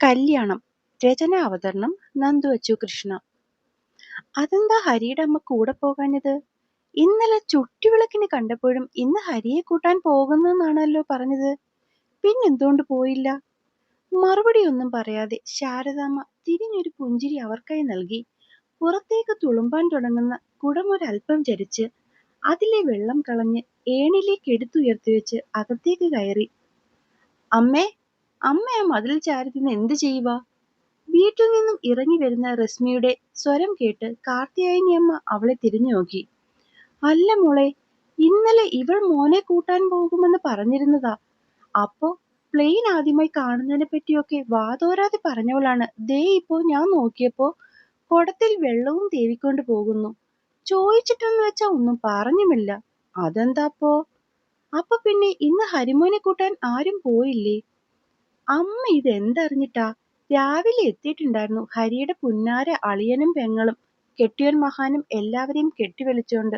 കല്യാണം. രചന അവതരണം നന്ദു അച്ചു കൃഷ്ണ. അതെന്താ ഹരിയുടെ അമ്മ കൂടെ പോകാഞ്ഞത്? ഇന്നലെ ചുറ്റുവിളക്കിന് കണ്ടപ്പോഴും ഇന്ന് ഹരിയെ കൂട്ടാൻ പോകുന്നെന്നാണല്ലോ പറഞ്ഞത്. പിന്നെന്തുകൊണ്ട് പോയില്ല? മറുപടിയൊന്നും പറയാതെ ശാരദാമ്മ തിരിഞ്ഞൊരു പുഞ്ചിരി അവർക്കായി നൽകി. പുറത്തേക്ക് തുളുമ്പാൻ തുടങ്ങുന്ന കുടമൊരൽപ്പം ചരിച്ച് അതിലെ വെള്ളം കളഞ്ഞ് ഏണിലേക്ക് എടുത്തുയർത്തിവെച്ച് അകത്തേക്ക് കയറി. അമ്മേ, അമ്മ ആ മതിൽ ചാരി നിന്ന് എന്ത് ചെയ്യുക? വീട്ടിൽ നിന്നും ഇറങ്ങി വരുന്ന റസ്മിയുടെ സ്വരം കേട്ട് കാർത്തിയായനിയമ്മ അവളെ തിരിഞ്ഞു നോക്കി. അല്ല മോളെ, ഇന്നലെ ഇവൾ മോനെ കൂട്ടാൻ പോകുമെന്ന് പറഞ്ഞിരുന്നതാ. അപ്പോ പ്ലെയിൻ ആദ്യമായി കാണുന്നതിനെ പറ്റിയൊക്കെ വാതോരാതെ പറഞ്ഞവളാണ് ദേ ഇപ്പോ ഞാൻ നോക്കിയപ്പോ കുടത്തിൽ വെള്ളവും തേവിക്കൊണ്ട് പോകുന്നു. ചോദിച്ചിട്ടെന്ന് വെച്ചാ ഒന്നും പറഞ്ഞുമില്ല. അതെന്താപ്പോ? അപ്പൊ പിന്നെ ഇന്ന് ഹരിമോനെ കൂട്ടാൻ ആരും പോയില്ലേ? അമ്മ ഇതെന്തറിഞ്ഞിട്ടാ? രാവിലെ എത്തിയിട്ടുണ്ടായിരുന്നു ഹരിയുടെ പുന്നാര അളിയനും പെങ്ങളും കെട്ടിയോൻ മഹാനും എല്ലാവരെയും കെട്ടിവലിച്ചോണ്ട്.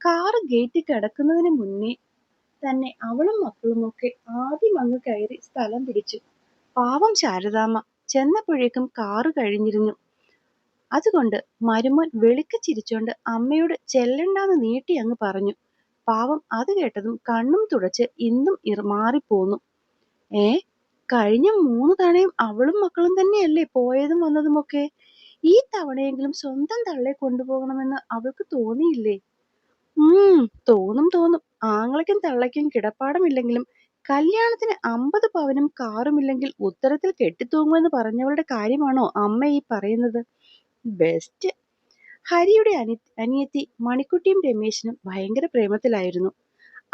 കാറ് ഗേറ്റിൽ കിടക്കുന്നതിന് മുന്നേ തന്നെ അവളും മക്കളുമൊക്കെ ആദ്യം അങ്ങ് കയറി സ്ഥലം പിടിച്ചു. പാവം ശാരദാമ്മ ചെന്നപ്പോഴേക്കും കാറ് കഴിഞ്ഞിരുന്നു. അതുകൊണ്ട് മരുമോൻ വെളുക്കെ ചിരിച്ചോണ്ട് അമ്മയോട് ചെല്ലണ്ടാന്ന് നീട്ടി അങ്ങ് പറഞ്ഞു. പാവം അത് കേട്ടതും കണ്ണും തുടച്ച് ഇന്നും മാറിപ്പോന്നു. ഏ, കഴിഞ്ഞ 3 തവണയും അവളും മക്കളും തന്നെയല്ലേ പോയതും വന്നതുമൊക്കെ. ഈ തവണയെങ്കിലും സ്വന്തം തള്ളെ കൊണ്ടുപോകണമെന്ന് അവൾക്ക് തോന്നിയില്ലേ? തോന്നും തോന്നും. ആങ്ങളയ്ക്കും തള്ളയ്ക്കും കിടപ്പാടമില്ലെങ്കിലും കല്യാണത്തിന് 50 പവനും കാറുമില്ലെങ്കിൽ ഉത്തരത്തിൽ കെട്ടിത്തൂങ്ങുമെന്ന് പറഞ്ഞവളുടെ കാര്യമാണോ അമ്മ ഈ പറയുന്നത്? ബെസ്റ്റ്. ഹരിയുടെ അനിയത്തി മണിക്കുട്ടിയും രമേശനും ഭയങ്കര പ്രേമത്തിലായിരുന്നു.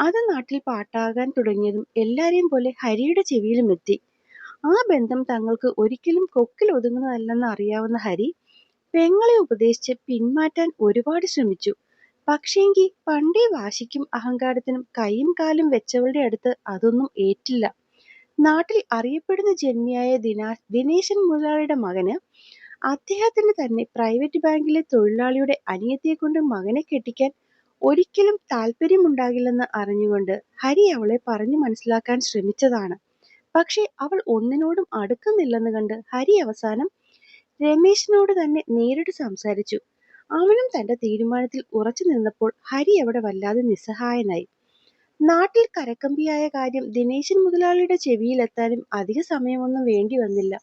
അത് നാട്ടിൽ പാട്ടാകാൻ തുടങ്ങിയതും എല്ലാരെയും പോലെ ഹരിയുടെ ചെവിയിലും എത്തി. ആ ബന്ധം തങ്ങൾക്ക് ഒരിക്കലും കൊക്കിൽ ഒതുങ്ങുന്നതല്ലെന്ന് അറിയാവുന്ന ഹരി പെങ്ങളെ ഉപദേശിച്ച് പിന്മാറ്റാൻ ഒരുപാട് ശ്രമിച്ചു. പക്ഷേങ്കി പണ്ടേ വാശിക്കും അഹങ്കാരത്തിനും കൈയും കാലും വെച്ചവളുടെ അടുത്ത് അതൊന്നും ഏറ്റില്ല. നാട്ടിൽ അറിയപ്പെടുന്ന ജന്മിയായ ദിനേശൻ മുതലാളിയുടെ മകന് അദ്ദേഹത്തിന് തന്നെ പ്രൈവറ്റ് ബാങ്കിലെ തൊഴിലാളിയുടെ അനിയത്തിയെ കൊണ്ട് മകനെ കെട്ടിക്കാൻ ഒരിക്കലും താല്പര്യമുണ്ടാകില്ലെന്ന് അറിഞ്ഞുകൊണ്ട് ഹരി അവളെ പറഞ്ഞു മനസ്സിലാക്കാൻ ശ്രമിച്ചതാണ്. പക്ഷെ അവൾ ഒന്നിനോടും അടുക്കുന്നില്ലെന്ന് കണ്ട് ഹരി അവസാനം രമേശിനോട് തന്നെ നേരിട്ട് സംസാരിച്ചു. അവനും തന്റെ തീരുമാനത്തിൽ ഉറച്ചു നിന്നപ്പോൾ ഹരി അവിടെ വല്ലാതെ നിസ്സഹായനായി. നാട്ടിൽ കരക്കമ്പിയായ കാര്യം ദിനേശൻ മുതലാളിയുടെ ചെവിയിലെത്താനും അധിക സമയമൊന്നും വേണ്ടി വന്നില്ല.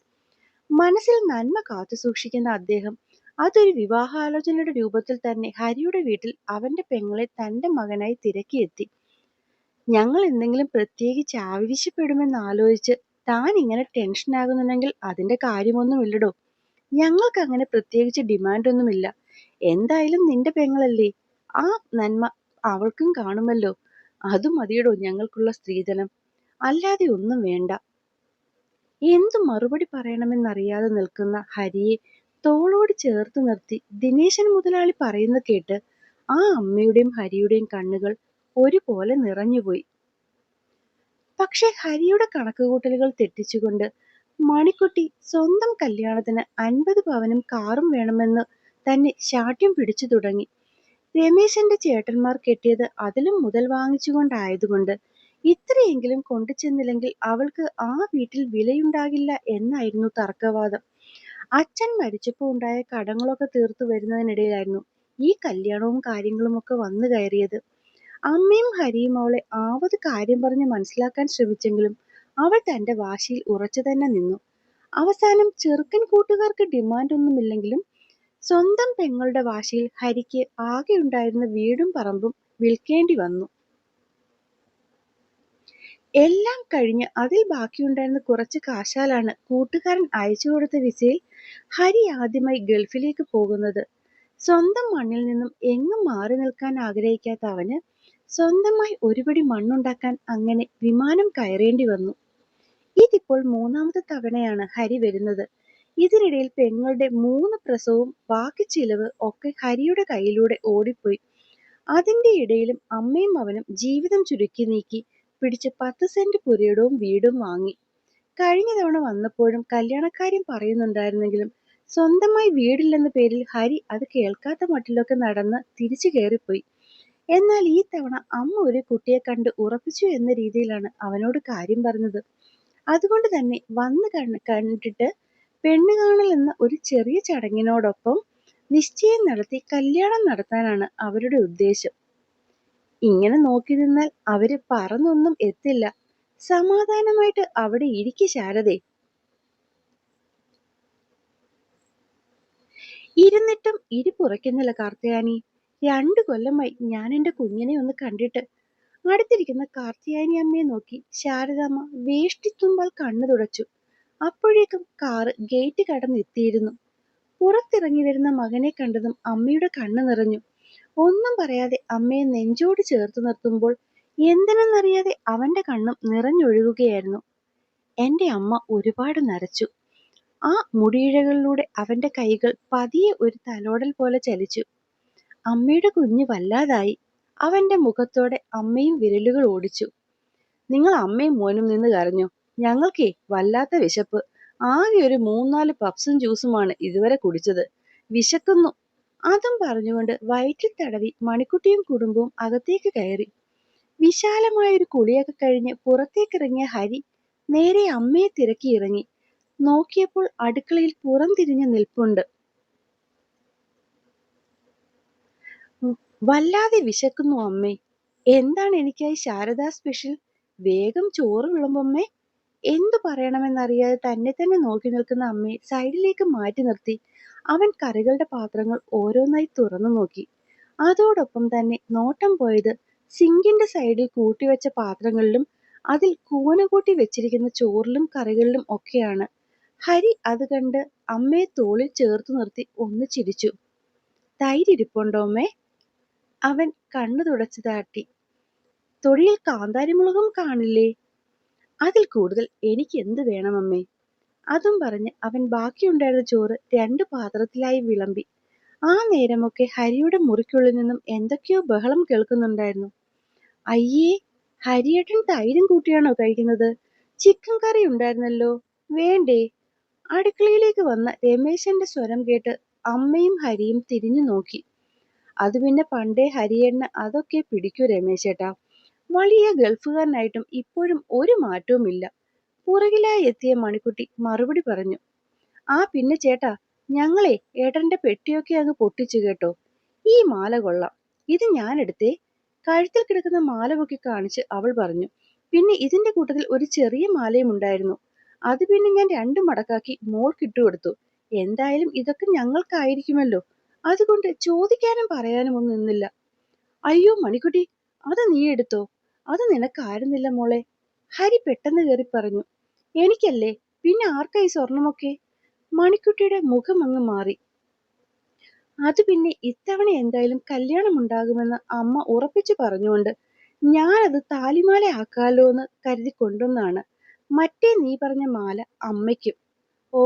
മനസ്സിൽ നന്മ കാത്തു സൂക്ഷിക്കുന്ന അദ്ദേഹം അതൊരു വിവാഹാലോചനയുടെ രൂപത്തിൽ തന്നെ ഹരിയുടെ വീട്ടിൽ അവന്റെ പെങ്ങളെ തന്റെ മകനായി തിരക്കിയെത്തി. ഞങ്ങൾ എന്തെങ്കിലും പ്രത്യേകിച്ച് ആവശ്യപ്പെടുമെന്ന് ആലോചിച്ച് താൻ ഇങ്ങനെ ടെൻഷനാകുന്നുണ്ടെങ്കിൽ അതിന്റെ കാര്യമൊന്നുമില്ലടോ. ഞങ്ങൾക്ക് അങ്ങനെ പ്രത്യേകിച്ച് ഡിമാൻഡൊന്നുമില്ല. എന്തായാലും നിന്റെ പെങ്ങളല്ലേ, ആ നന്മ അവൾക്കും കാണുമല്ലോ. അത് മതിയടോ ഞങ്ങൾക്കുള്ള സ്ത്രീധനം, അല്ലാതെ ഒന്നും വേണ്ട. എന്തു മറുപടി പറയണമെന്നറിയാതെ നിൽക്കുന്ന ഹരിയെ തോളോട് ചേർത്ത് നിർത്തി ദിനേശൻ മുതലാളി പറയുന്ന കേട്ട് ആ അമ്മയുടെയും ഹരിയുടെയും കണ്ണുകൾ ഒരുപോലെ നിറഞ്ഞുപോയി. പക്ഷെ ഹരിയുടെ കണക്കുകൂട്ടലുകൾ തെറ്റിച്ചുകൊണ്ട് മണിക്കുട്ടി സ്വന്തം കല്യാണത്തിന് 50 പവനും കാറും വേണമെന്ന് തന്നെ ശാഠ്യം പിടിച്ചു തുടങ്ങി. രമേശന്റെ ചേട്ടന്മാർ കെട്ടിയത് അതിലും മുതൽ വാങ്ങിച്ചുകൊണ്ടായതുകൊണ്ട് ഇത്രയെങ്കിലും കൊണ്ടുചെന്നില്ലെങ്കിൽ അവൾക്ക് ആ വീട്ടിൽ വിലയുണ്ടാകില്ല എന്നായിരുന്നു തർക്കവാദം. അച്ഛൻ മരിച്ചപ്പോ ഉണ്ടായ കടങ്ങളൊക്കെ തീർത്തു വരുന്നതിനിടയിലായിരുന്നു ഈ കല്യാണവും കാര്യങ്ങളുമൊക്കെ വന്നു കയറിയത്. അമ്മയും ഹരിയും അവളെ ആവത് കാര്യം പറഞ്ഞ് മനസ്സിലാക്കാൻ ശ്രമിച്ചെങ്കിലും അവൾ തന്റെ വാശിയിൽ ഉറച്ചു തന്നെ നിന്നു. അവസാനം ചെറുക്കൻ കൂട്ടുകാർക്ക് ഡിമാൻഡ് ഒന്നുമില്ലെങ്കിലും സ്വന്തം പെങ്ങളുടെ വാശിയിൽ ഹരിക്ക് ആകെയുണ്ടായിരുന്ന വീടും പറമ്പും വിൽക്കേണ്ടി വന്നു. എല്ലാം കഴിഞ്ഞ് അതിൽ ബാക്കിയുണ്ടായിരുന്ന കുറച്ച് കാശാലാണ് കൂട്ടുകാരൻ അയച്ചു കൊടുത്ത വിസയിൽ ഹരി ആദ്യമായി ഗൾഫിലേക്ക് പോകുന്നത്. സ്വന്തം മണ്ണിൽ നിന്നും എങ്ങും മാറി നിൽക്കാൻ ആഗ്രഹിക്കാത്ത അവന് സ്വന്തമായി ഒരുപിടി മണ്ണുണ്ടാക്കാൻ അങ്ങനെ വിമാനം കയറേണ്ടി വന്നു. ഇതിപ്പോൾ 3ാമത്തെ തവണയാണ് ഹരി വരുന്നത്. ഇതിനിടയിൽ പെങ്ങളുടെ 3 പ്രസവവും ബാക്കി ചിലവ് ഒക്കെ ഹരിയുടെ കയ്യിലൂടെ ഓടിപ്പോയി. അതിന്റെ ഇടയിലും അമ്മയും അവനും ജീവിതം ചുരുക്കി നീക്കി പിടിച്ച് 10 സെന്റ് പുരയിടവും വീടും വാങ്ങി. കഴിഞ്ഞ തവണ വന്നപ്പോഴും കല്യാണക്കാര്യം പറയുന്നുണ്ടായിരുന്നെങ്കിലും സ്വന്തമായി വീടില്ലെന്ന പേരിൽ ഹരി അത് കേൾക്കാത്ത മട്ടിലൊക്കെ നടന്ന് തിരിച്ചു കയറിപ്പോയി. എന്നാൽ ഈ തവണ അമ്മ ഒരു കുട്ടിയെ കണ്ട് ഉറപ്പിച്ചു എന്ന രീതിയിലാണ് അവനോട് കാര്യം പറഞ്ഞത്. അതുകൊണ്ട് തന്നെ വന്ന് കണ്ടിട്ട് പെണ്ണ് കാണൽ എന്ന ഒരു ചെറിയ ചടങ്ങിനോടൊപ്പം നിശ്ചയം നടത്തി കല്യാണം നടത്താനാണ് അവരുടെ ഉദ്ദേശം. ഇങ്ങനെ നോക്കി നിന്നാൽ അവര് പറന്നൊന്നും എത്തില്ല. സമാധാനമായിട്ട് അവിടെ ഇരിക്ക് ശാരദേ. ഇരുന്നിട്ടും ഇരിപ്പുറയ്ക്കുന്നില്ല കാർത്തിയാനി. 2 കൊല്ലമായി ഞാൻ എന്റെ കുഞ്ഞിനെ ഒന്ന് കണ്ടിട്ട്. അടുത്തിരിക്കുന്ന കാർത്തിയാനി അമ്മയെ നോക്കി ശാരദാമ്മ വേഷ്ടിത്തുമ്പാൽ കണ്ണു തുടച്ചു. അപ്പോഴേക്കും കാറ് ഗേറ്റ് കടന്നെത്തിയിരുന്നു. പുറത്തിറങ്ങി വരുന്ന മകനെ കണ്ടതും അമ്മയുടെ കണ്ണു നിറഞ്ഞു. ഒന്നും പറയാതെ അമ്മയെ നെഞ്ചോട് ചേർത്ത് നിർത്തുമ്പോൾ എന്തിനെന്നറിയാതെ അവന്റെ കണ്ണും നിറഞ്ഞൊഴുകുകയായിരുന്നു. എന്റെ അമ്മ ഒരുപാട് നരച്ചു. ആ മുടിയിഴകളിലൂടെ അവന്റെ കൈകൾ പതിയെ ഒരു തലോടൽ പോലെ ചലിച്ചു. അമ്മയുടെ കുഞ്ഞ് വല്ലാതായി. അവന്റെ മുഖത്തോടെ അമ്മയും വിരലുകൾ ഓടിച്ചു. നിങ്ങൾ അമ്മയും മോനും നിന്ന് കരഞ്ഞു. ഞങ്ങൾക്കേ വല്ലാത്ത വിശപ്പ്. ആകെ ഒരു 3-4 പപ്സും ജ്യൂസുമാണ് ഇതുവരെ കുടിച്ചത്. വിശക്കുന്നു. അതും പറഞ്ഞുകൊണ്ട് വയറ്റിൽ തടവി മണിക്കുട്ടിയും കുടുംബവും അകത്തേക്ക് കയറി. വിശാലമായൊരു കുളിയൊക്കെ കഴിഞ്ഞ് പുറത്തേക്കിറങ്ങിയ ഹരി നേരെ അമ്മയെ തിരക്കി ഇറങ്ങി. നോക്കിയപ്പോൾ അടുക്കളയിൽ പുറംതിരിഞ്ഞു നിൽപ്പുണ്ട്. വല്ലാതെ വിശക്കുന്നു അമ്മേ. എന്താണ് എനിക്കായി ശാരദാ സ്പെഷ്യൽ? വേഗം ചോറ് വിളമ്പമ്മേ. എന്തു പറയണമെന്നറിയാതെ തന്നെ തന്നെ നോക്കി നിൽക്കുന്ന അമ്മയെ സൈഡിലേക്ക് മാറ്റി നിർത്തി അവൻ കറികളുടെ പാത്രങ്ങൾ ഓരോന്നായി തുറന്നു നോക്കി. അതോടൊപ്പം തന്നെ നോട്ടം പോയത് സിങ്കിന്റെ സൈഡിൽ കൂട്ടിവെച്ച പാത്രങ്ങളിലും അതിൽ കൂന കൂട്ടി വെച്ചിരിക്കുന്ന ചോറിലും കറികളിലും ഒക്കെയാണ്. ഹരി അത് കണ്ട് അമ്മയെ തോളിൽ ചേർത്തു നിർത്തി ഒന്ന് ചിരിച്ചു. തൈരിരിപ്പുണ്ടോമ്മേ? അവൻ കണ്ണു തുടച്ചു താട്ടി. തൊടിയിൽ കാന്താരിമുളകും കാണില്ലേ? അതിൽ കൂടുതൽ എനിക്ക് എന്ത് വേണമമ്മേ? അതും പറഞ്ഞ് അവൻ ബാക്കിയുണ്ടായിരുന്ന ചോറ് 2 പാത്രത്തിലായി വിളമ്പി. ആ നേരമൊക്കെ ഹരിയുടെ മുറിക്കുള്ളിൽ നിന്നും എന്തൊക്കെയോ ബഹളം കേൾക്കുന്നുണ്ടായിരുന്നു. അയ്യേ, ഹരിയേട്ടൻ തൈരും കൂട്ടിയാണോ കഴിക്കുന്നത്? ചിക്കൻ കറി ഉണ്ടായിരുന്നല്ലോ, വേണ്ടേ? അടുക്കളയിലേക്ക് വന്ന രമേശന്റെ സ്വരം കേട്ട് അമ്മയും ഹരിയും തിരിഞ്ഞു നോക്കി. അത് പിന്നെ പണ്ടേ ഹരിയേട്ടന് അതൊക്കെ പിടിക്കൂ രമേശേട്ടാ. വലിയ ഗൾഫുകാരനായിട്ടും ഇപ്പോഴും ഒരു മാറ്റവുമില്ല. പുറകിലായി എത്തിയ മണിക്കുട്ടി മറുപടി പറഞ്ഞു. ആ പിന്നെ ചേട്ടാ, ഞങ്ങളെ ഏട്ടന്റെ പെട്ടിയൊക്കെ അങ്ങ് പൊട്ടിച്ചു കേട്ടോ. ഈ മാല കൊള്ളാം. ഇത് ഞാൻ എടുത്തേ. കഴുത്തിൽ കിടക്കുന്ന മാല പൊക്കി കാണിച്ച് അവൾ പറഞ്ഞു. പിന്നെ ഇതിന്റെ കൂട്ടത്തിൽ ഒരു ചെറിയ മാലയും ഉണ്ടായിരുന്നു. അത് പിന്നെ ഞാൻ 2 മടക്കാക്കി മോൾക്കിട്ടു കൊടുത്തു. എന്തായാലും ഇതൊക്കെ ഞങ്ങൾക്കായിരിക്കുമല്ലോ. അതുകൊണ്ട് ചോദിക്കാനും പറയാനും ഒന്നും നിന്നില്ല. അയ്യോ മണിക്കുട്ടി, അത് നീ എടുത്തോ. അത് നിനക്കായിരുന്നില്ല മോളെ. ഹരി പെട്ടെന്ന് കയറി പറഞ്ഞു. എനിക്കല്ലേ, പിന്നെ ആർക്കായി സ്വർണമൊക്കെ? മണിക്കുട്ടിയുടെ മുഖം അങ്ങ് മാറി. അത് പിന്നെ ഇത്തവണ എന്തായാലും കല്യാണം ഉണ്ടാകുമെന്ന് അമ്മ ഉറപ്പിച്ചു പറഞ്ഞുകൊണ്ട് ഞാനത് താലിമാല ആക്കാലോ എന്ന് കരുതി കൊണ്ടുവന്നാണ്. മറ്റേ നീ പറഞ്ഞ മാല അമ്മയ്ക്കും. ഓ,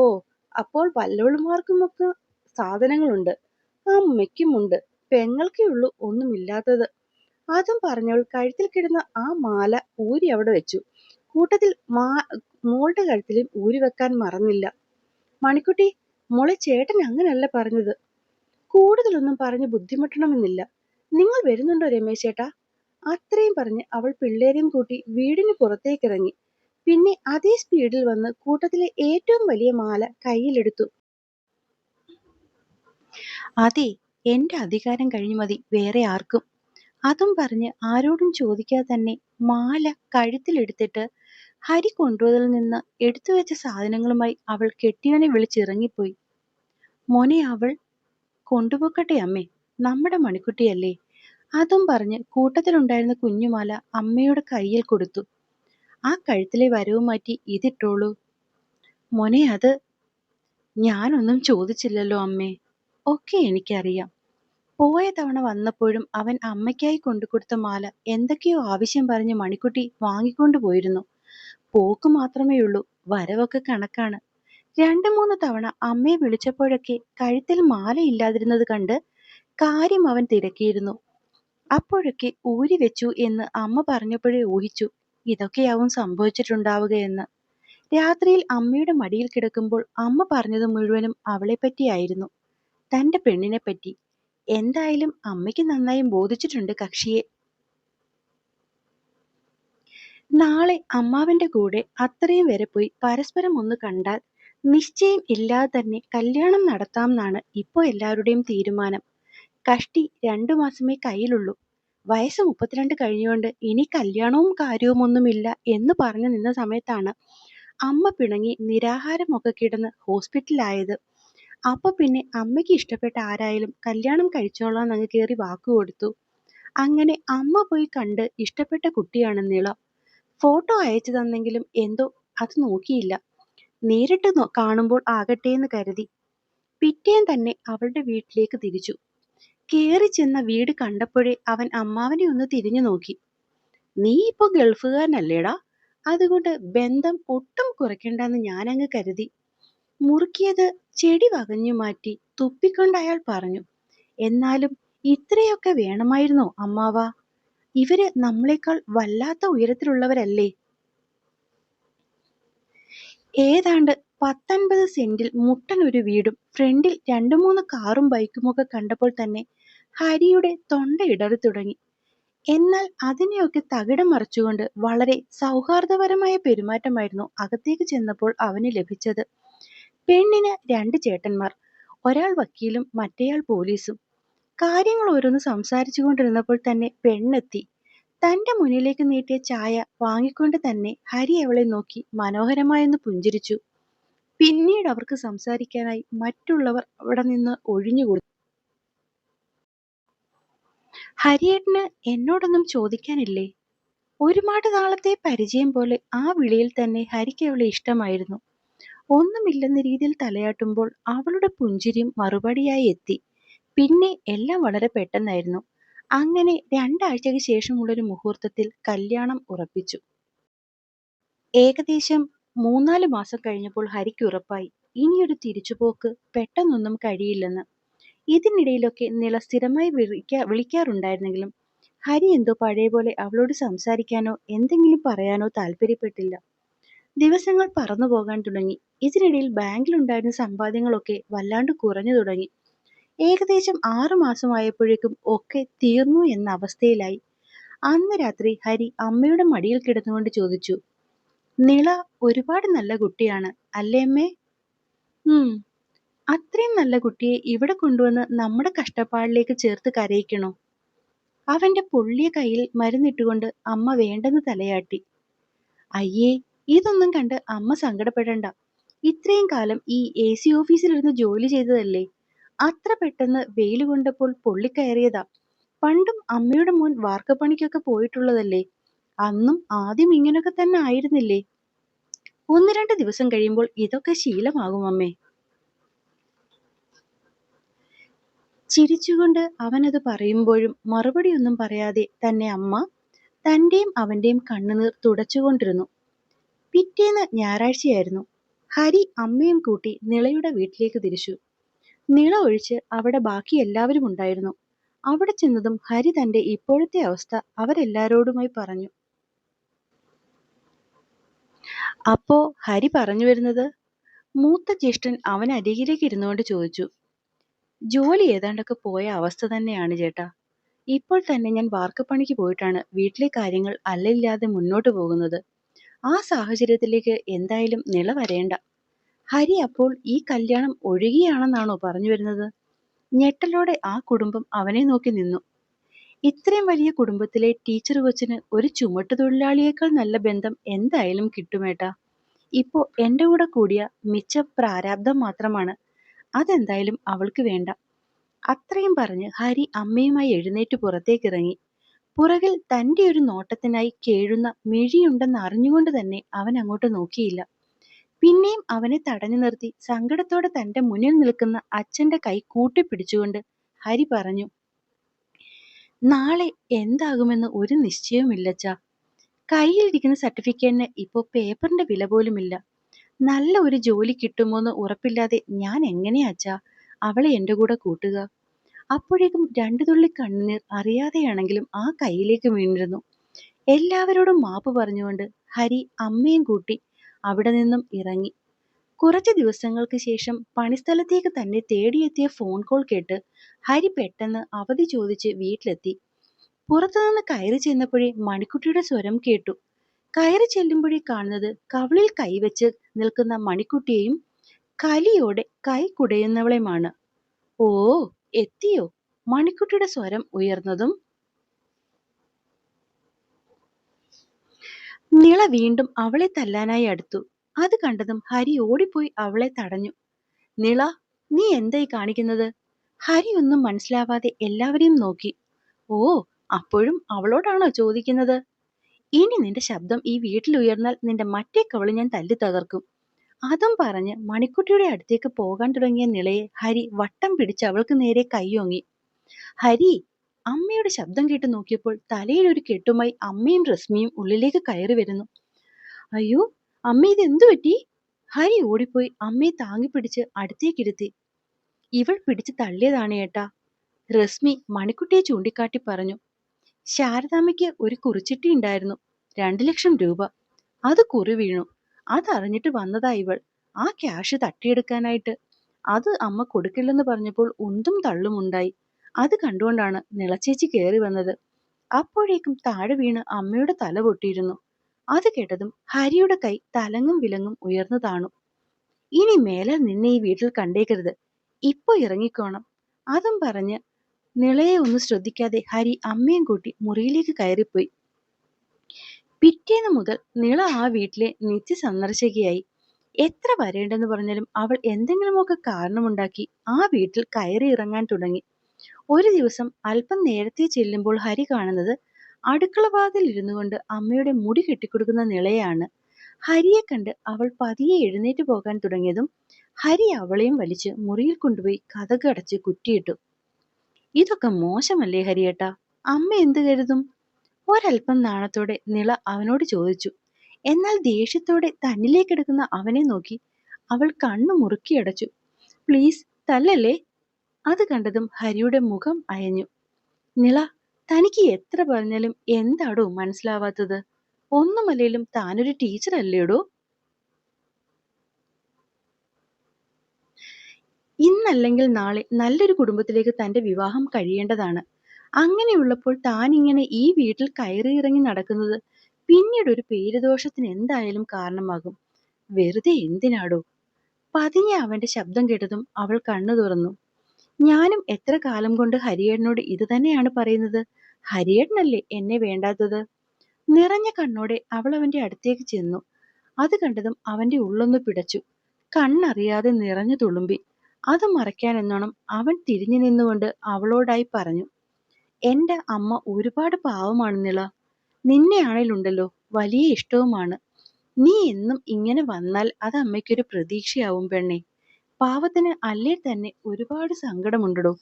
അപ്പോൾ വല്ലവളുമാർക്കുമൊക്കെ സാധനങ്ങളുണ്ട്. അമ്മയ്ക്കുമുണ്ട്. പെങ്ങൾക്കേ ഉള്ളൂ ഒന്നുമില്ലാത്തത്. അതും പറഞ്ഞവൾ കഴുത്തിൽ കിടന്ന ആ മാല ഊരി അവിടെ വെച്ചു. കൂട്ടത്തിൽ മോളുടെ കഴുത്തിലും ഊരി വെക്കാൻ മറന്നില്ല. മണിക്കുട്ടി, മോളെ ചേട്ടൻ അങ്ങനല്ല പറഞ്ഞത്. കൂടുതലൊന്നും പറഞ്ഞ് ബുദ്ധിമുട്ടണമെന്നില്ല. നിങ്ങൾ വരുന്നുണ്ടോ രമേശേട്ടാ? അത്രയും പറഞ്ഞ് അവൾ പിള്ളേരെയും കൂട്ടി വീടിന് പുറത്തേക്കിറങ്ങി. പിന്നെ അതേ സ്പീഡിൽ വന്ന് കൂട്ടത്തിലെ ഏറ്റവും വലിയ മാല കയ്യിലെടുത്തു. അതെ, എന്റെ അധികാരം കഴിഞ്ഞു മതി വേറെ ആർക്കും. അതും പറഞ്ഞ് ആരോടും ചോദിക്കാതെ തന്നെ മാല കഴുത്തിലെടുത്തിട്ട് ഹരി കൊണ്ടുവതിൽ നിന്ന് എടുത്തു വെച്ച സാധനങ്ങളുമായി അവൾ കെട്ടിയവനെ വിളിച്ചിറങ്ങിപ്പോയി. മോനെ, അവൾ കൊണ്ടുപോക്കട്ടെ അമ്മേ, നമ്മുടെ മണിക്കുട്ടിയല്ലേ. അതും പറഞ്ഞ് കൂട്ടത്തിലുണ്ടായിരുന്ന കുഞ്ഞുമാല അമ്മയുടെ കയ്യിൽ കൊടുത്തു. ആ കഴുത്തിലെ വരവ് മാറ്റി ഇതിട്ടോളൂ. മോനെ, അത് ഞാനൊന്നും ചോദിച്ചില്ലല്ലോ അമ്മേ. ഒക്കെ എനിക്കറിയാം. പോയ തവണ വന്നപ്പോഴും അവൻ അമ്മയ്ക്കായി കൊണ്ടുകൊടുത്ത മാല എന്തൊക്കെയോ ആവശ്യം പറഞ്ഞ് മണിക്കുട്ടി വാങ്ങിക്കൊണ്ടു പോയിരുന്നു. പോക്ക് മാത്രമേയുള്ളൂ, വരവൊക്കെ കണക്കാണ്. 2-3 തവണ അമ്മയെ വിളിച്ചപ്പോഴൊക്കെ കഴുത്തിൽ മാല ഇല്ലാതിരുന്നത് കണ്ട് കാര്യം അവൻ തിരക്കിയിരുന്നു. അപ്പോഴൊക്കെ ഊരി വെച്ചു എന്ന് അമ്മ പറഞ്ഞപ്പോഴേ ഊഹിച്ചു ഇതൊക്കെയാവും സംഭവിച്ചിട്ടുണ്ടാവുകയെന്ന്. രാത്രിയിൽ അമ്മയുടെ മടിയിൽ കിടക്കുമ്പോൾ അമ്മ പറഞ്ഞത് മുഴുവനും അവളെപ്പറ്റിയായിരുന്നു, തന്റെ പെണ്ണിനെപ്പറ്റി. എന്തായാലും അമ്മയ്ക്ക് നന്നായി ബോധിച്ചിട്ടുണ്ട് കക്ഷിയെ. നാളെ അമ്മാവന്റെ കൂടെ അത്രയും വരെ പോയി പരസ്പരം ഒന്ന് കണ്ടാൽ നിശ്ചയം ഇല്ലാതെ തന്നെ കല്യാണം നടത്താംന്നാണ് ഇപ്പോ എല്ലാവരുടെയും തീരുമാനം. കഷ്ടി 2 മാസമേ കയ്യിലുള്ളൂ. വയസ്സ് 32 കഴിഞ്ഞുകൊണ്ട് ഇനി കല്യാണവും കാര്യവുമൊന്നുമില്ല എന്ന് പറഞ്ഞു നിന്ന സമയത്താണ് അമ്മ പിണങ്ങി നിരാഹാരമൊക്കെ കിടന്ന് ഹോസ്പിറ്റലിലായത്. അപ്പൊ പിന്നെ അമ്മയ്ക്ക് ഇഷ്ടപ്പെട്ട ആരായാലും കല്യാണം കഴിച്ചോളാന്നങ്ങ് കേറി വാക്കുകൊടുത്തു. അങ്ങനെ അമ്മ പോയി കണ്ട് ഇഷ്ടപ്പെട്ട കുട്ടിയാണ് നിള. ഫോട്ടോ അയച്ചു തന്നെങ്കിലും എന്തോ അത് നോക്കിയില്ല. നേരിട്ട് കാണുമ്പോൾ ആകട്ടേന്ന് കരുതി. പിറ്റേന്ന് തന്നെ അവളുടെ വീട്ടിലേക്ക് തിരിച്ചു. കേറി ചെന്ന വീട് കണ്ടപ്പോഴേ അവൻ അമ്മാവനെ ഒന്ന് തിരിഞ്ഞു നോക്കി. നീ ഇപ്പൊ ഗൾഫുകാരനല്ലേടാ, അതുകൊണ്ട് ബന്ധം ഒട്ടും കുറയ്ക്കണ്ടെന്ന് ഞാനങ്ങ് കരുതി. മുറുക്കിയത് ചെടി വകഞ്ഞു മാറ്റി തുപ്പിക്കൊണ്ട് അയാൾ പറഞ്ഞു. എന്നാലും ഇത്രയൊക്കെ വേണമായിരുന്നോ അമ്മാവാ? ഇവര് നമ്മളെക്കാൾ വല്ലാത്ത ഉയരത്തിലുള്ളവരല്ലേ? ഏതാണ്ട് 19 സെന്റിൽ മുട്ടൻ ഒരു വീടും ഫ്രണ്ടിൽ 2-3 കാറും ബൈക്കുമൊക്കെ കണ്ടപ്പോൾ തന്നെ ഹരിയുടെ തൊണ്ട ഇടറി തുടങ്ങി. എന്നാൽ അതിനെയൊക്കെ തകിടം മറിച്ചുകൊണ്ട് വളരെ സൗഹാർദ്ദപരമായ പെരുമാറ്റമായിരുന്നു അകത്തേക്ക് ചെന്നപ്പോൾ അവന് ലഭിച്ചത്. പെണ്ണിന് 2 ചേട്ടന്മാർ, ഒരാൾ വക്കീലും മറ്റേയാൾ പോലീസും. കാര്യങ്ങൾ ഓരോന്ന് സംസാരിച്ചുകൊണ്ടിരുന്നപ്പോൾ തന്നെ പെണ്ണെത്തി. തന്റെ മുന്നിലേക്ക് നീട്ടിയ ചായ വാങ്ങിക്കൊണ്ട് തന്നെ ഹരി അവളെ നോക്കി മനോഹരമായൊന്ന് പുഞ്ചിരിച്ചു. പിന്നീട് അവർക്ക് സംസാരിക്കാനായി മറ്റുള്ളവർ അവിടെ നിന്ന് ഒഴിഞ്ഞുകൊടുത്തു. ഹരിയേട്ടന് എന്നോടൊന്നും ചോദിക്കാനില്ലേ? ഒരുപാട് നാളത്തെ പരിചയം പോലെ ആ വിളിയിൽ തന്നെ ഹരിക്ക് അവളെ ഇഷ്ടമായിരുന്നു. ഒന്നുമില്ലെന്ന രീതിയിൽ തലയാട്ടുമ്പോൾ അവളുടെ പുഞ്ചിരിയും മറുപടിയായി എത്തി. പിന്നെ എല്ലാം വളരെ പെട്ടെന്നായിരുന്നു. അങ്ങനെ 2 ആഴ്ചയ്ക്ക് ശേഷമുള്ളൊരു മുഹൂർത്തത്തിൽ കല്യാണം ഉറപ്പിച്ചു. ഏകദേശം 3-4 മാസം കഴിഞ്ഞപ്പോൾ ഹരിക്ക് ഉറപ്പായി ഇനിയൊരു തിരിച്ചുപോക്ക് പെട്ടെന്നൊന്നും കഴിയില്ലെന്ന്. ഇതിനിടയിലൊക്കെ നിള സ്ഥിരമായി വിളിക്കാറുണ്ടായിരുന്നെങ്കിലും ഹരി എന്തോ പഴയപോലെ അവളോട് സംസാരിക്കാനോ എന്തെങ്കിലും പറയാനോ താല്പര്യപ്പെട്ടില്ല. ദിവസങ്ങൾ പറന്നു പോകാൻ തുടങ്ങി. ഇതിനിടയിൽ ബാങ്കിലുണ്ടായിരുന്ന സമ്പാദ്യങ്ങളൊക്കെ വല്ലാണ്ട് കുറഞ്ഞു തുടങ്ങി. ഏകദേശം 6 മാസമായപ്പോഴേക്കും ഒക്കെ തീർന്നു എന്ന അവസ്ഥയിലായി. അന്ന് രാത്രി ഹരി അമ്മയുടെ മടിയിൽ കിടന്നുകൊണ്ട് ചോദിച്ചു, നിള ഒരുപാട് നല്ല കുട്ടിയാണ് അല്ലേ അമ്മേ? അത്രയും നല്ല കുട്ടിയെ ഇവിടെ കൊണ്ടുവന്ന് നമ്മുടെ കഷ്ടപ്പാടിലേക്ക് ചേർത്ത് കരയിക്കണോ? അവന്റെ പൊള്ളിയ കയ്യിൽ മരുന്നിട്ടുകൊണ്ട് അമ്മ വേണ്ടെന്ന് തലയാട്ടി. അയ്യേ, ഇതൊന്നും കണ്ട് അമ്മ സങ്കടപ്പെടണ്ട. ഇത്രയും കാലം ഈ AC ഓഫീസിലിരുന്ന് ജോലി ചെയ്തതല്ലേ? അത്ര പെട്ടെന്ന് വെയില് കൊണ്ടപ്പോൾ പൊള്ളിക്കയറിയതാ. പണ്ടും അമ്മയുടെ മോൻ വാർക്കപ്പണിക്കൊക്കെ പോയിട്ടുള്ളതല്ലേ? അന്നും ആദ്യം ഇങ്ങനൊക്കെ തന്നെ ആയിരുന്നില്ലേ? 1-2 ദിവസം കഴിയുമ്പോൾ ഇതൊക്കെ ശീലമാകും അമ്മേ. ചിരിച്ചുകൊണ്ട് അവനത് പറയുമ്പോഴും മറുപടിയൊന്നും പറയാതെ തന്നെ അമ്മ തന്റെയും അവന്റെയും കണ്ണുനീർ തുടച്ചുകൊണ്ടിരുന്നു. പിറ്റേന്ന് ഞായറാഴ്ചയായിരുന്നു. ഹരി അമ്മയും കൂട്ടി നിളയുടെ വീട്ടിലേക്ക് തിരിച്ചു. നിള ഒഴിച്ച് അവിടെ ബാക്കി എല്ലാവരും ഉണ്ടായിരുന്നു. അവിടെ ചെന്നതും ഹരി തന്റെ ഇപ്പോഴത്തെ അവസ്ഥ അവരെല്ലാരോടുമായി പറഞ്ഞു. അപ്പോ ഹരി പറഞ്ഞു വരുന്നത്, മൂത്ത ജ്യേഷ്ഠൻ അവനരികിലേക്ക് ഇരുന്നുകൊണ്ട് ചോദിച്ചു, ജോലി ഏതാണ്ടൊക്കെ പോയ അവസ്ഥ തന്നെയാണ് ചേട്ടാ. ഇപ്പോൾ തന്നെ ഞാൻ വാർക്കപ്പണിക്ക് പോയിട്ടാണ് വീട്ടിലെ കാര്യങ്ങൾ അല്ലല്ലാതെ മുന്നോട്ട് പോകുന്നത്. ആ സാഹചര്യത്തിലേക്ക് എന്തായാലും നിള വരേണ്ട. ഹരി അപ്പോൾ ഈ കല്യാണം ഒഴിയുകയാണെന്നാണോ പറഞ്ഞു വരുന്നത്? ഞെട്ടലോടെ ആ കുടുംബം അവനെ നോക്കി നിന്നു. ഇത്രയും വലിയ കുടുംബത്തിലെ ടീച്ചർ കൊച്ചിന് ഒരു ചുമട്ടുതൊഴിലാളിയേക്കാൾ നല്ല ബന്ധം എന്തായാലും കിട്ടുമേട്ടാ. ഇപ്പോ എന്റെ കൂടെ കൂടിയ മിച്ച പ്രാരാബ്ദം മാത്രമാണ്. അതെന്തായാലും അവൾക്ക് വേണ്ട. അത്രയും പറഞ്ഞ് ഹരി അമ്മയുമായി എഴുന്നേറ്റ് പുറത്തേക്കിറങ്ങി. പുറകിൽ തന്റെ ഒരു നോട്ടത്തിനായി കേഴുന്ന മിഴിയുണ്ടെന്ന് അറിഞ്ഞുകൊണ്ട് തന്നെ അവൻ അങ്ങോട്ട് നോക്കിയില്ല. പിന്നെയും അവനെ തടഞ്ഞു നിർത്തി സങ്കടത്തോടെ തന്റെ മുന്നിൽ നിൽക്കുന്ന അച്ഛന്റെ കൈ കൂട്ടിപ്പിടിച്ചുകൊണ്ട് ഹരി പറഞ്ഞു, നാളെ എന്താകുമെന്ന് ഒരു നിശ്ചയവുമില്ലച്ചാ. കയ്യിലിരിക്കുന്ന സർട്ടിഫിക്കറ്റിന് ഇപ്പോ പേപ്പറിന്റെ വില പോലുമില്ല. നല്ല ഒരു ജോലി കിട്ടുമോന്ന് ഉറപ്പില്ലാതെ ഞാൻ എങ്ങനെയാച്ചാ അവളെ എന്റെ കൂടെ കൂട്ടുക? അപ്പോഴേക്കും 2 തുള്ളി കണ്ണുനീർ അറിയാതെയാണെങ്കിലും ആ കൈയിലേക്ക് വീണിരുന്നു. എല്ലാവരോടും മാപ്പ് പറഞ്ഞുകൊണ്ട് ഹരി അമ്മയും കൂട്ടി അവിടെ നിന്നും ഇറങ്ങി. കുറച്ച് ദിവസങ്ങൾക്ക് ശേഷം പണിസ്ഥലത്തേക്ക് തന്നെ തേടിയെത്തിയ ഫോൺ കോൾ കേട്ട് ഹരി പെട്ടെന്ന് അവധി ചോദിച്ച് വീട്ടിലെത്തി. പുറത്തുനിന്ന് കയറി ചെന്നപ്പോഴേ മണിക്കുട്ടിയുടെ സ്വരം കേട്ടു. കയറി ചെല്ലുമ്പോഴേ കാണുന്നത് കവിളിൽ കൈവച്ച് നിൽക്കുന്ന മണിക്കുട്ടിയെയും കലിയോടെ കൈ കുടയുന്നവളെയുമാണ്. ഓ, എത്തിയോ? മണിക്കുട്ടിയുടെ സ്വരം ഉയർന്നതും നിള വീണ്ടും അവളെ തല്ലാനായി അടുത്തു. അത് കണ്ടതും ഹരി ഓടിപ്പോയി അവളെ തടഞ്ഞു. നിള, നീ എന്തായി കാണിക്കുന്നത്? ഹരി ഒന്നും മനസ്സിലാവാതെ എല്ലാവരെയും നോക്കി. ഓ, അപ്പോഴും അവളോടാണോ ചോദിക്കുന്നത്? ഇനി നിന്റെ ശബ്ദം ഈ വീട്ടിൽ ഉയർന്നാൽ നിന്റെ മറ്റേ കവള് ഞാൻ തല്ലി തകർക്കും. അതും പറഞ്ഞ് മണിക്കുട്ടിയുടെ അടുത്തേക്ക് പോകാൻ തുടങ്ങിയ നിളയെ ഹരി വട്ടം പിടിച്ച് അവൾക്ക് നേരെ കൈയോങ്ങി. ഹരി, അമ്മയുടെ ശബ്ദം കേട്ട് നോക്കിയപ്പോൾ തലയിൽ ഒരു കെട്ടുമായി അമ്മയും രശ്മിയും ഉള്ളിലേക്ക് കയറി വരുന്നു. അയ്യോ, അമ്മ ഇത് എന്തു പറ്റി? ഹരി ഓടിപ്പോയി അമ്മയെ താങ്ങിപ്പിടിച്ച് അടുത്തേക്കിരുത്തി. ഇവൾ പിടിച്ച് തള്ളിയതാണ് ഏട്ടാ, രശ്മി മണിക്കുട്ടിയെ ചൂണ്ടിക്കാട്ടി പറഞ്ഞു. ശാരദാമ്മയ്ക്ക് ഒരു കുറിച്ചിട്ടി ഉണ്ടായിരുന്നു, 2 ലക്ഷം രൂപ. അത് കുറി വീണു. അതറിഞ്ഞിട്ട് വന്നതാ ഇവൾ ആ ക്യാഷ് തട്ടിയെടുക്കാനായിട്ട്. അത് അമ്മ കൊടുക്കില്ലെന്ന് പറഞ്ഞപ്പോൾ ഉന്തും തള്ളും ഉണ്ടായി. അത് കണ്ടുകൊണ്ടാണ് നിളച്ചേച്ചി കയറി വന്നത്. അപ്പോഴേക്കും താഴെ വീണ് അമ്മയുടെ തല പൊട്ടിയിരുന്നു. അത് കേട്ടതും ഹരിയുടെ കൈ തലങ്ങും വിലങ്ങും ഉയർന്നു താണു. ഇനി മേലാൽ നിന്നെ ഈ വീട്ടിൽ കണ്ടേക്കരുത്, ഇപ്പൊ ഇറങ്ങിക്കോണം. അതും പറഞ്ഞ് നിളയെ ഒന്നും ശ്രദ്ധിക്കാതെ ഹരി അമ്മയും കൂട്ടി മുറിയിലേക്ക് കയറിപ്പോയി. പിറ്റേന്ന് മുതൽ നിള ആ വീട്ടിലെ നിത്യ സന്ദർശകയായി. എത്ര വരേണ്ടെന്ന് പറഞ്ഞാലും അവൾ എന്തെങ്കിലുമൊക്കെ കാരണമുണ്ടാക്കി ആ വീട്ടിൽ കയറി ഇറങ്ങാൻ തുടങ്ങി. ഒരു ദിവസം അല്പം നേരത്തെ ചെല്ലുമ്പോൾ ഹരി കാണുന്നത് അടുക്കള വാതിൽ ഇരുന്നു കൊണ്ട് അമ്മയുടെ മുടി കെട്ടിക്കൊടുക്കുന്ന നിളയാണ്. ഹരിയെ കണ്ട് അവൾ പതിയെ എഴുന്നേറ്റ് പോകാൻ തുടങ്ങിയതും ഹരി അവളെയും വലിച്ച് മുറിയിൽ കൊണ്ടുപോയി കതക് അടച്ച് കുറ്റിയിട്ടു. ഇതൊക്കെ മോശമല്ലേ ഹരിയേട്ടാ? അമ്മ എന്ത് കരുതും? ഒരൽപ്പം നാണത്തോടെ നിള അവനോട് ചോദിച്ചു. എന്നാൽ ദേഷ്യത്തോടെ തന്നിലേക്കെടുക്കുന്ന അവനെ നോക്കി അവൾ കണ്ണു മുറുക്കിയടച്ചു. പ്ലീസ് തല്ലല്ലേ. അത് കണ്ടതും ഹരിയുടെ മുഖം അയഞ്ഞു. നിള, തനിക്ക് എത്ര പറഞ്ഞാലും എന്താടോ മനസ്സിലാവാത്തത്? ഒന്നുമല്ലേലും താനൊരു ടീച്ചർ അല്ലേടോ? ഇന്നല്ലെങ്കിൽ നാളെ നല്ലൊരു കുടുംബത്തിലേക്ക് തന്റെ വിവാഹം കഴിയേണ്ടതാണ്. അങ്ങനെയുള്ളപ്പോൾ താൻ ഇങ്ങനെ ഈ വീട്ടിൽ കയറിയിറങ്ങി നടക്കുന്നത് പിന്നീട് ഒരു പേരുദോഷത്തിന് എന്തായാലും കാരണമാകും. വെറുതെ എന്തിനാടോ? പതിയെ അവന്റെ ശബ്ദം കേട്ടതും അവൾ കണ്ണു തുറന്നു. ഞാനും എത്ര കാലം കൊണ്ട് ഹരിയേട്ടനോട് ഇത് തന്നെയാണ് പറയുന്നത്. ഹരിയേട്ടനല്ലേ എന്നെ വേണ്ടാത്തത്? നിറഞ്ഞ കണ്ണോടെ അവൾ അവന്റെ അടുത്തേക്ക് ചെന്നു. അത് കണ്ടതും അവന്റെ ഉള്ളൊന്ന് പിടച്ചു. കണ്ണറിയാതെ നിറഞ്ഞു തുളുമ്പി. അത് മറയ്ക്കാനെന്നോണം അവൻ തിരിഞ്ഞു നിന്നുകൊണ്ട് അവളോടായി പറഞ്ഞു. എന്റെ അമ്മ ഒരുപാട് പാവമാണ് നിള. നിന്നെയാണേലുണ്ടല്ലോ വലിയ ഇഷ്ടവുമാണ്. നീ എന്നും ഇങ്ങനെ വന്നാൽ അത് അമ്മയ്ക്കൊരു പ്രതീക്ഷയാവും പെണ്ണെ. പാവത്തിന് അല്ലേ തന്നെ ഒരുപാട് സങ്കടമുണ്ടടോ.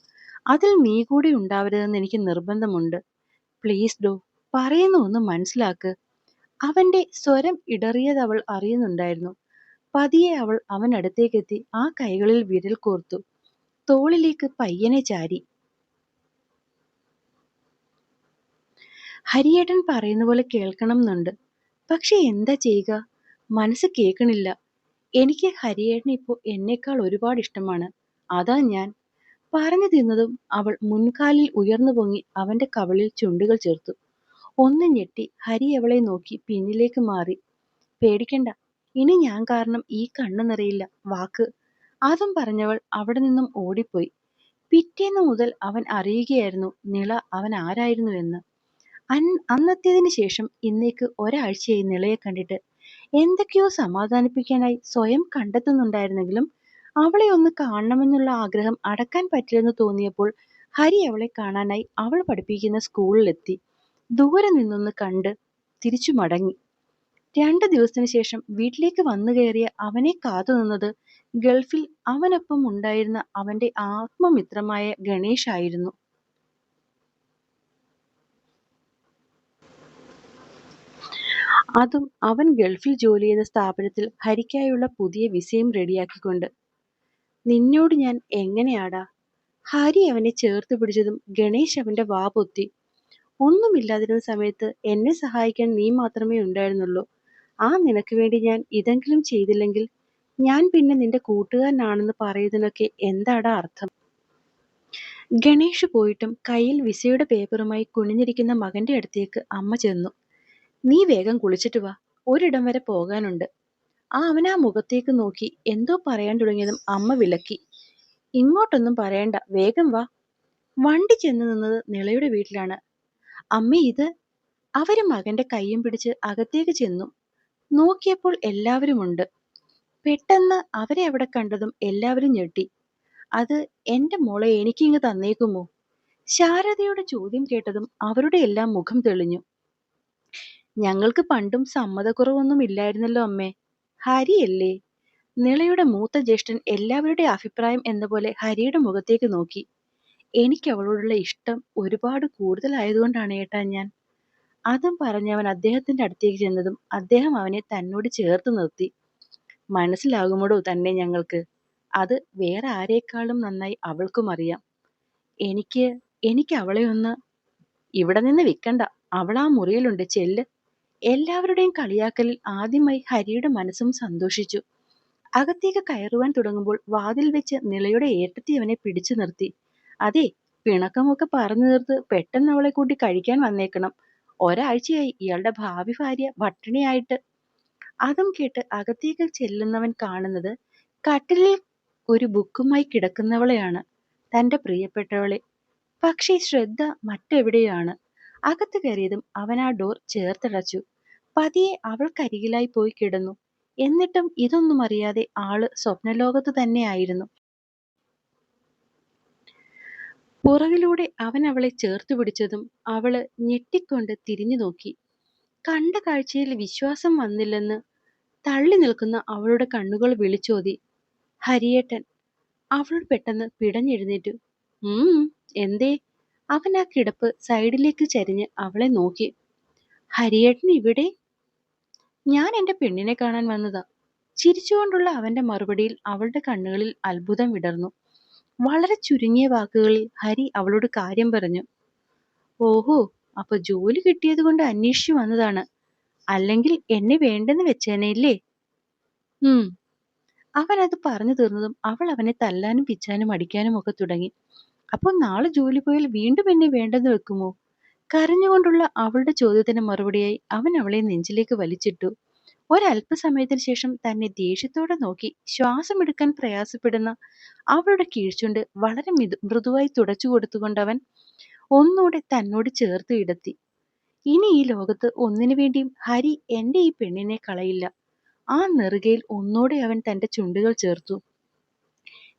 അതിൽ നീ കൂടി ഉണ്ടാവരുതെന്ന് എനിക്ക് നിർബന്ധമുണ്ട്. പ്ലീസ് ഡോ, പറയുന്ന ഒന്ന് മനസ്സിലാക്ക്. അവന്റെ സ്വരം ഇടറിയതവൾ അറിയുന്നുണ്ടായിരുന്നു. പതിയെ അവൾ അവനടുത്തേക്കെത്തി ആ കൈകളിൽ വിരൽ കോർത്തു. തോളിലേക്ക് പയ്യനെ ചാരി. ഹരിയേട്ടൻ പറയുന്ന പോലെ കേൾക്കണം എന്നുണ്ട്. പക്ഷെ എന്താ ചെയ്യുക? മനസ്സ് കേൾക്കണില്ല. എനിക്ക് ഹരിയേട്ടനെ ഇപ്പോ എന്നേക്കാൾ ഒരുപാട് ഇഷ്ടമാണ്. അതാ ഞാൻ. പറഞ്ഞു തീർന്നതും അവൾ മുൻകാലിൽ ഉയർന്നു പൊങ്ങി അവന്റെ കവിളിൽ ചുണ്ടുകൾ ചേർത്തു. ഒന്ന് ഞെട്ടി ഹരി അവളെ നോക്കി പിന്നിലേക്ക് മാറി. പേടിക്കണ്ട, ഇനി ഞാൻ കാരണം ഈ കണ്ണു നിറയില്ല, വാക്ക്. അതും പറഞ്ഞവൾ അവിടെ നിന്നും ഓടിപ്പോയി. പിറ്റേന്ന് മുതൽ അവൻ അറിയുകയായിരുന്നു നിള അവൻ ആരായിരുന്നുവെന്ന്. അന്നത്തേതിന് ശേഷം ഇന്നേക്ക് ഒരാഴ്ചയായി നിളയെ കണ്ടിട്ട്. എന്തൊക്കെയോ സമാധാനിപ്പിക്കാനായി സ്വയം കണ്ടെത്തുന്നുണ്ടായിരുന്നെങ്കിലും അവളെ ഒന്ന് കാണണമെന്നുള്ള ആഗ്രഹം അടക്കാൻ പറ്റില്ലെന്ന് തോന്നിയപ്പോൾ ഹരി അവളെ കാണാനായി അവൾ പഠിപ്പിക്കുന്ന സ്കൂളിലെത്തി. ദൂരെ നിന്നൊന്ന് കണ്ട് തിരിച്ചു മടങ്ങി. 2 ദിവസത്തിന് ശേഷം വീട്ടിലേക്ക് വന്നു കയറിയ അവനെ കാത്തുനിന്നത് ഗൾഫിൽ അവനൊപ്പം ഉണ്ടായിരുന്ന അവന്റെ ആത്മമിത്രമായ ഗണേഷ് ആയിരുന്നു. അതും അവൻ ഗൾഫിൽ ജോലി ചെയ്ത സ്ഥാപനത്തിൽ ഹരിക്കായുള്ള പുതിയ വിസയും റെഡിയാക്കിക്കൊണ്ട്. നിന്നോട് ഞാൻ എങ്ങനെയാടാ? ഹരി അവനെ ചേർത്ത് പിടിച്ചതും ഗണേഷ് അവന്റെ വാ പൊത്തി. ഒന്നുമില്ലാതിരുന്ന സമയത്ത് എന്നെ സഹായിക്കാൻ നീ മാത്രമേ ഉണ്ടായിരുന്നുള്ളൂ. ആ നിനക്ക് വേണ്ടി ഞാൻ ഇതെങ്കിലും ചെയ്തില്ലെങ്കിൽ ഞാൻ പിന്നെ നിന്റെ കൂട്ടുകാരനാണെന്ന് പറയുന്നതിനൊക്കെ എന്താടാ അർത്ഥം? ഗണേഷ് പോയിട്ടും കയ്യിൽ വിസയുടെ പേപ്പറുമായി കുനിഞ്ഞിരിക്കുന്ന മകന്റെ അടുത്തേക്ക് അമ്മ ചെന്നു. നീ വേഗം കുളിച്ചിട്ട് വാ, ഒരിടം വരെ പോകാനുണ്ട്. അവനാ മുഖത്തേക്ക് നോക്കി എന്തോ പറയാൻ തുടങ്ങിയതും അമ്മ വിലക്കി. ഇങ്ങോട്ടൊന്നും പറയണ്ട, വേഗം വാ. വണ്ടി ചെന്ന് നിന്നത് നിളയുടെ വീട്ടിലാണ്. അമ്മേ ഇത്. അവര് മകന്റെ കയ്യും പിടിച്ച് അകത്തേക്ക് ചെന്നു. നോക്കിയപ്പോൾ എല്ലാവരുമുണ്ട്. പെട്ടെന്ന് അവരെ അവിടെ കണ്ടതും എല്ലാവരും ഞെട്ടി. അത് എന്റെ മോളെ എനിക്കിങ്ങ് തന്നേക്കുമോ? ശാരദയുടെ ചോദ്യം കേട്ടതും അവരുടെ എല്ലാം മുഖം തെളിഞ്ഞു. ഞങ്ങൾക്ക് പണ്ടും സമ്മതക്കുറവൊന്നും ഇല്ലായിരുന്നല്ലോ അമ്മേ. ഹരിയല്ലേ? നിളയുടെ മൂത്ത ജ്യേഷ്ഠൻ എല്ലാവരുടെ അഭിപ്രായം എന്ന പോലെ ഹരിയുടെ മുഖത്തേക്ക് നോക്കി. എനിക്ക് അവളോടുള്ള ഇഷ്ടം ഒരുപാട് കൂടുതലായതുകൊണ്ടാണ് ഏട്ടാ ഞാൻ. അതും പറഞ്ഞവൻ അദ്ദേഹത്തിന്റെ അടുത്തേക്ക് ചെന്നതും അദ്ദേഹം അവനെ തന്നോട് ചേർത്ത് നിർത്തി. മനസ്സിലാകുമോടോ തന്നെ ഞങ്ങൾക്ക്. അത് വേറെ ആരേക്കാളും നന്നായി അവൾക്കും അറിയാം. എനിക്ക് എനിക്ക് അവളെ ഒന്ന് ഇവിടെ നിന്ന് വിൽക്കണ്ട. അവൾ ആ മുറിയിലുണ്ട്, ചെല്ല്. എല്ലാവരുടെയും കളിയാക്കലിൽ ആദ്യമായി ഹരിയുടെ മനസ്സും സന്തോഷിച്ചു. അകത്തേക്ക് കയറുവാൻ തുടങ്ങുമ്പോൾ വാതിൽ വെച്ച് നിളയുടെ ഏട്ടത്തി അവനെ പിടിച്ചു നിർത്തി. അതെ, പിണക്കമൊക്കെ പറഞ്ഞു തീർത്ത് പെട്ടെന്ന് അവളെ കൂട്ടി കഴിക്കാൻ വന്നേക്കണം. ഒരാഴ്ചയായി ഇയാളുടെ ഭാവി ഭാര്യ പട്ടിണിയായിട്ട്. അതും കേട്ട് അകത്തേക്ക് ചെല്ലുന്നവൻ കാണുന്നത് കട്ടിലിൽ ഒരു ബുക്കുമായി കിടക്കുന്നവളെയാണ്, തന്റെ പ്രിയപ്പെട്ടവളെ. പക്ഷേ ശ്രദ്ധ മറ്റെവിടെയാണ്. അകത്ത് കയറിയതും അവൻ ആ ഡോർ ചേർത്തടച്ചു. പതിയെ അവൾക്കരികിലായി പോയി കിടന്നു. എന്നിട്ടും ഇതൊന്നും അറിയാതെ ആള് സ്വപ്നലോകത്ത് തന്നെയായിരുന്നു. പുറകിലൂടെ അവൻ അവളെ ചേർത്തു പിടിച്ചതും അവള് ഞെട്ടിക്കൊണ്ട് തിരിഞ്ഞു നോക്കി. കണ്ട കാഴ്ചയിൽ വിശ്വാസം വന്നില്ലെന്ന് തള്ളി നിൽക്കുന്ന അവളുടെ കണ്ണുകൾ വിളിച്ചോതി. ഹരിയേട്ടൻ. അവൾ പെട്ടെന്ന് പിടഞ്ഞെഴുന്നേറ്റു. എന്തേ? അവൻ ആ കിടപ്പ് സൈഡിലേക്ക് ചരിഞ്ഞ് അവളെ നോക്കി. ഹരിയേട്ടൻ ഇവിടെ? ഞാൻ എന്റെ പെണ്ണിനെ കാണാൻ വന്നതാ. ചിരിച്ചുകൊണ്ടുള്ള അവന്റെ മറുപടിയിൽ അവളുടെ കണ്ണുകളിൽ അത്ഭുതം വിടർന്നു. വളരെ ചുരുങ്ങിയ വാക്കുകളിൽ ഹരി അവളോട് കാര്യം പറഞ്ഞു. ഓഹോ, അപ്പൊ ജോലി കിട്ടിയത് കൊണ്ട് അന്വേഷിച്ചു വന്നതാണ്. അല്ലെങ്കിൽ എന്നെ വേണ്ടെന്ന് വെച്ചേനയില്ലേ? അവൻ അത് പറഞ്ഞു തീർന്നതും അവൾ അവനെ തല്ലാനും പിച്ചാനും അടിക്കാനും ഒക്കെ തുടങ്ങി. അപ്പോൾ നാളെ ജോലി പോയാൽ വീണ്ടും എന്നെ വേണ്ടെന്ന് വെക്കുമോ? കരഞ്ഞുകൊണ്ടുള്ള അവളുടെ ചോദ്യത്തിന് മറുപടിയായി അവൻ അവളെ നെഞ്ചിലേക്ക് വലിച്ചിട്ടു. ഒരല്പസമയത്തിന് ശേഷം തന്നെ ദേഷ്യത്തോടെ നോക്കി ശ്വാസമെടുക്കാൻ പ്രയാസപ്പെടുന്ന അവളുടെ കീഴ്ചുണ്ട് വളരെ മൃദുവായി തുടച്ചു കൊടുത്തുകൊണ്ടവൻ ഒന്നുകൂടെ തന്നോട് ചേർത്ത് ഇടത്തി. ഇനി ഈ ലോകത്ത് ഒന്നിനു വേണ്ടിയും ഹരി എന്റെ ഈ പെണ്ണിനെ കളയില്ല. ആ നെറുകയിൽ ഒന്നോടെ അവൻ തന്റെ ചുണ്ടുകൾ ചേർത്തു.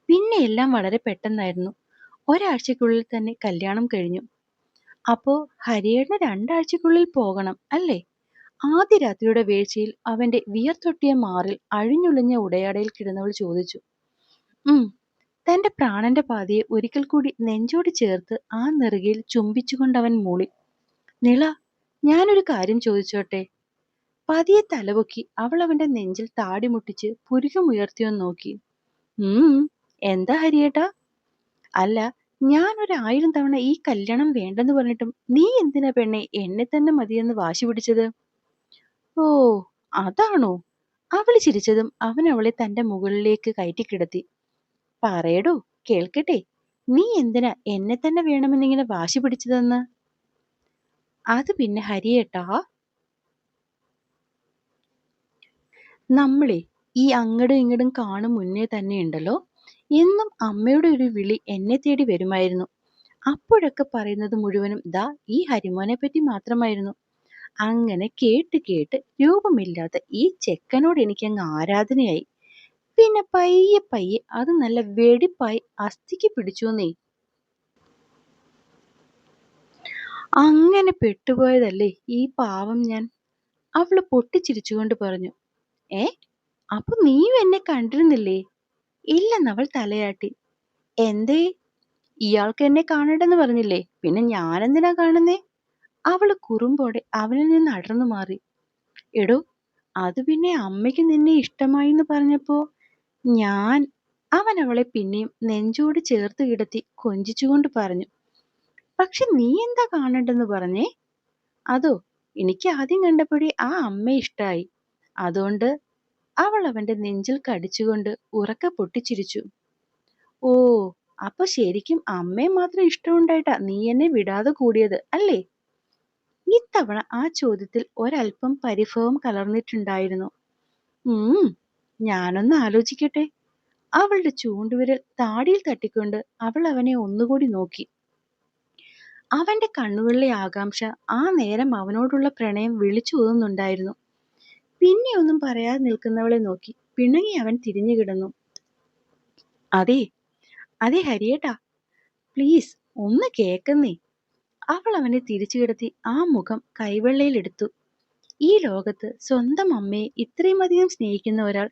പിന്നെ എല്ലാം വളരെ പെട്ടെന്നായിരുന്നു. ഒരാഴ്ചക്കുള്ളിൽ തന്നെ കല്യാണം കഴിഞ്ഞു. അപ്പോ ഹരിയേട്ടന് 2 ആഴ്ചക്കുള്ളിൽ പോകണം അല്ലേ? ആദ്യ രാത്രിയുടെ വീഴ്ചയിൽ അവന്റെ വിയർത്തൊട്ടിയ മാറിൽ അഴിഞ്ഞുളിഞ്ഞ ഉടയാടയിൽ കിടന്നവൾ ചോദിച്ചു. തന്റെ പ്രാണന്റെ പാതിയെ ഒരിക്കൽ കൂടി നെഞ്ചോട് ചേർത്ത് ആ നെറുകയിൽ ചുംബിച്ചുകൊണ്ടവൻ മൂളി. നിള, ഞാനൊരു കാര്യം ചോദിച്ചോട്ടെ? പതിയെ തലപൊക്കി അവൾ അവന്റെ നെഞ്ചിൽ താടി മുട്ടിച്ച് പുരികമുയർത്തിയൊന്ന് നോക്കി. എന്താ ഹരിയേട്ടാ? അല്ല, ഞാൻ 1000 തവണ ഈ കല്യാണം വേണ്ടെന്ന് പറഞ്ഞിട്ടും നീ എന്തിനാ പെണ്ണെ എന്നെ തന്നെ മതിയെന്ന് വാശി പിടിച്ചത്? ഓ, അതാണോ? അവൾ ചിരിച്ചതും അവൻ അവളെ തന്റെ മുകളിലേക്ക് കയറ്റിക്കിടത്തി. പറയടോ, കേൾക്കട്ടെ. നീ എന്തിനാ എന്നെ തന്നെ വേണമെന്നിങ്ങനെ വാശി പിടിച്ചതെന്ന്? അത് പിന്നെ ഹരിയേട്ടാ, നമ്മളെ ഈ അങ്ങടും ഇങ്ങടും കാണും മുന്നേ തന്നെ ഉണ്ടല്ലോ, എന്നും അമ്മയുടെ ഒരു വിളി എന്നെ തേടി വരുമായിരുന്നു. അപ്പോഴൊക്കെ പറയുന്നത് മുഴുവനും ദാ ഈ ഹരിമോനെ പറ്റി മാത്രമായിരുന്നു. അങ്ങനെ കേട്ട് കേട്ട് രൂപമില്ലാത്ത ഈ ചെക്കനോട് എനിക്കങ്ങ് ആരാധനയായി. പിന്നെ പയ്യെ പയ്യെ അത് നല്ല വെടിപ്പായി അസ്ഥിക്ക് പിടിച്ചുന്നേ. അങ്ങനെ പെട്ടുപോയതല്ലേ ഈ പാവം ഞാൻ, അവള് പൊട്ടിച്ചിരിച്ചുകൊണ്ട് പറഞ്ഞു. ഏ, അപ്പൊ നീയും എന്നെ കണ്ടിരുന്നില്ലേ? ഇല്ലെന്നവൾ തലയാട്ടി. എന്തേ? ഇയാൾക്ക് എന്നെ കാണണ്ടെന്ന് പറഞ്ഞില്ലേ, പിന്നെ ഞാനെന്തിനാ കാണുന്നേ? അവള് കുറുമ്പോടെ അവനിൽ നിന്ന് അടർന്നു മാറി. എടോ, അത് പിന്നെ അമ്മയ്ക്ക് നിന്നെ ഇഷ്ടമായിന്ന് പറഞ്ഞപ്പോ ഞാൻ. അവൻ അവളെ പിന്നെയും നെഞ്ചോട് ചേർത്ത് കിടത്തി കൊഞ്ചിച്ചുകൊണ്ട് പറഞ്ഞു. പക്ഷെ നീ എന്താ കാണണ്ടെന്ന് പറഞ്ഞേ? അതോ, എനിക്ക് ആദ്യം കണ്ടപ്പോഴേ ആ അമ്മയെ ഇഷ്ടായി. അതുകൊണ്ട്. അവൾ അവന്റെ നെഞ്ചിൽ കടിച്ചുകൊണ്ട് ഉറക്കെ പൊട്ടിച്ചിരിച്ചു. ഓ, അപ്പൊ ശരിക്കും അമ്മയെ മാത്രം ഇഷ്ടമുണ്ടായിട്ടാ നീ എന്നെ വിടാതെ കൂടിയത് അല്ലേ? ഇത്തവണ ആ ചോദ്യത്തിൽ ഒരല്പം പരിഭവം കലർന്നിട്ടുണ്ടായിരുന്നു. ഞാനൊന്ന് ആലോചിക്കട്ടെ. അവളുടെ ചൂണ്ടുവിരൽ താടിയിൽ തട്ടിക്കൊണ്ട് അവൾ അവനെ ഒന്നുകൂടി നോക്കി. അവന്റെ കണ്ണുകളിലെ ആകാംക്ഷ ആ നേരം അവനോടുള്ള പ്രണയം വിളിച്ചോതുന്നുണ്ടായിരുന്നു. പിന്നെ ഒന്നും പറയാതെ നിൽക്കുന്നവളെ നോക്കി പിണങ്ങി അവൻ തിരിഞ്ഞു കിടന്നു. അതെ അതെ ഹരിയേട്ടാ, പ്ലീസ് ഒന്ന് കേക്കുന്നേ. അവൾ അവനെ തിരിച്ചു കിടത്തി ആ മുഖം കൈവെള്ളയിലെടുത്തു. ഈ ലോകത്ത് സ്വന്തം അമ്മയെ ഇത്രയും അധികം സ്നേഹിക്കുന്ന ഒരാൾ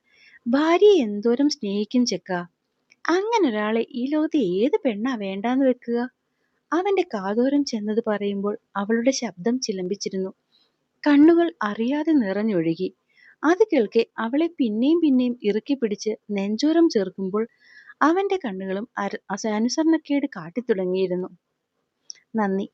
ഭാര്യയെ എന്തോരം സ്നേഹിക്കും ചെക്ക. അങ്ങനെ ഒരാളെ ഈ ലോകത്ത് ഏത് പെണ്ണാ വേണ്ടാന്ന് വെക്കുക? അവന്റെ കാതോരം ചെന്നത് പറയുമ്പോൾ അവളുടെ ശബ്ദം ചിലമ്പിച്ചിരുന്നു. കണ്ണുകൾ അറിയാതെ നിറഞ്ഞൊഴുകി. അത് കേൾക്കെ അവളെ പിന്നെയും പിന്നെയും ഇറുക്കി പിടിച്ച് നെഞ്ചോരം ചേർക്കുമ്പോൾ അവന്റെ കണ്ണുകളും അനുസരണക്കേട് കാട്ടിത്തുടങ്ങിയിരുന്നു. നന്ദി.